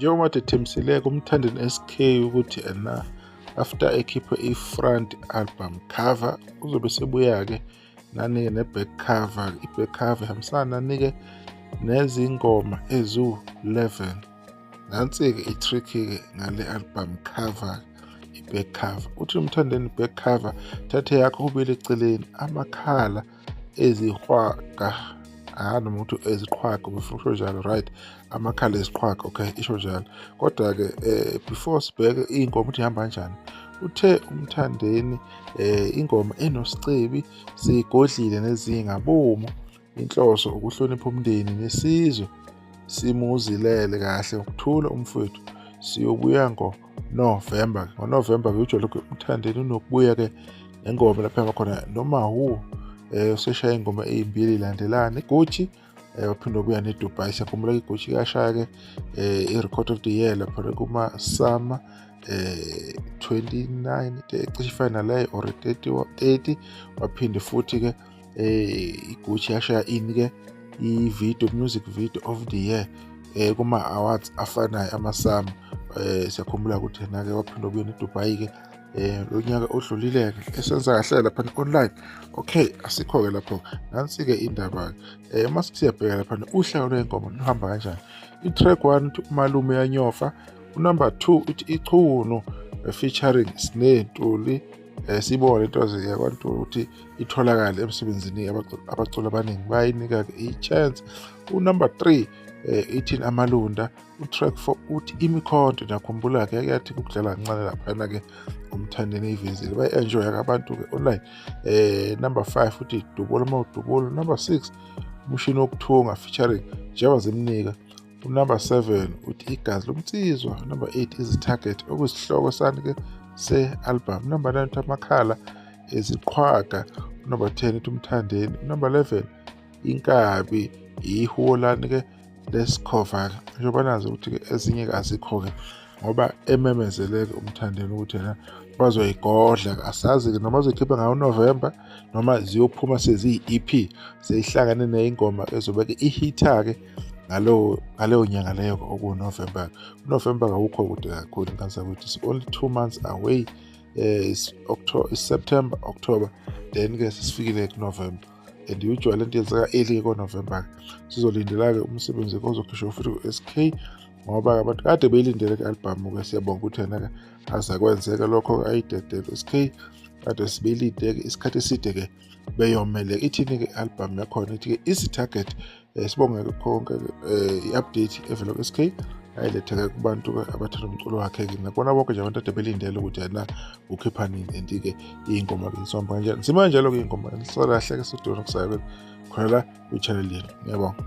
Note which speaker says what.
Speaker 1: njengoba ethembiseleke uMthandeni SK ukuthi after ekhiphe i-front album cover uzobe sebuya-ke nanike ne-back cover. I-back cover ihambisana nanike nezingoma ezu-11. Nansi-ke i-tricky-ke ngale album cover, i-back cover. Uthi uMthandeni back cover, thathe yakho ubile eceleni amakhala ezihwaga. Noma ukuthi eziqhwaga before njalo, right? Amakhala eziqhwaga, okay, isho njalo. Kodwa-ke before sibheke ingoma ukuthi ihamba kanjani, uthe uMthandeni ingoma enosicebi sigodlile nezingabomu, inhloso ukuhlonipha umndeni nesizwe, simuzilele kahle ukuthula umfowethu, siyobuya ngoNovember. NgoNovember-ke ujwayele uMthandeni unokubuya-ke nengoma lapha ehamba khona noma useshaya ingoma ezimbili ilandelana. iGucci waphinde wabuya neDubai. Siyakhumbula iGucci kashaya-ke i-Record of the Year lapha kuma-Summer 29 cishe ifana nayo or 30. Waphinde futhi-ke iGucci yashaya ini-ke i-video, music video of the year kuma-awards afanayo ama-Summer. Siyakhumbula ukuthi yena-ke waphinde wabuya neDubai-ke lo nyaka odlulile-ke esenza kahle lapha online. Okay, asikho-ke lapho. Nansi-ke indaba-ke mase siyabheka lapha uhlelo lwengoma luhamba kanjani. I-track 1 uthi umalume yanyofa. Number 2 uthi ichunu featuring Snentuli. Sibone into yakwaNtuli ukuthi itholakala emsebenzini abaculi abaningi bayinika-ke i-chance. Number 3 ithi Amalunda. Track 4 uthi Imikhonto. Nakhumbula-ke yathi ukudlala kancane laphana-ke uMthandeni eyivezile bayi-enjoy-ke abantu-ke online. Number 5 uthi Dubula Mawudubula. Number 6 Umshini Wokuthunga featuring Jeba Zimnika. Number 7 uthi Igazi Lomnsizwa. Number 8 Izi-Target okuyisihloko sani-ke se-album. Number 9 uthi Amakhala Eziqhwaga. Number 10 uthi Umthandeni. Number 11 Inkabi Ihulani-ke lesikhova-ke. Njengoba nazi ukuthi-ke ezinye-ke azikho-ke ngoba ememezeleke uMthandeni ukuthi yena bazoyigodla. Asazi-ke noma bazoyikhipha ngayo November noma ziyophuma seziyi-EP seyihlangane ney'ngoma ezobeke ihitha-ke ngaleyo nyanga leyo okuNovember. uNovember awukho kude kakhulu nkazakwethu. It's only 2 months away. September, October, then-ke sesifikile kuNovember. And usually lento yenzeka early koNovember. Sizolindela-ke umsebenzi ozokhishwa futhi ku-SK ngoba abantu kade beyilindele ku-album-ke. Siyabonga ukuthi yena-ke azakwenzeka lokho ayidedele u-SK. Kade sibeyilinde-ke isikhathi eside-ke beyomele. Ithini-ke i-album yakhona ithi-ke Izi-Target. Sibonge konke i-update evela ku-SK ayiletha-ke kubantu-ke abathanda umculo wakhe-ke nakubona bonke nje abantu ade belindele ukuthi yena ukhipha nini. And-ke iy'ngoma-ke zihamba kanjani. Zima kanjalo-ke iy'ngoma. Nisakahle-ke sidona kusaya khona la kwi-channel yenu. Ngiyabonga.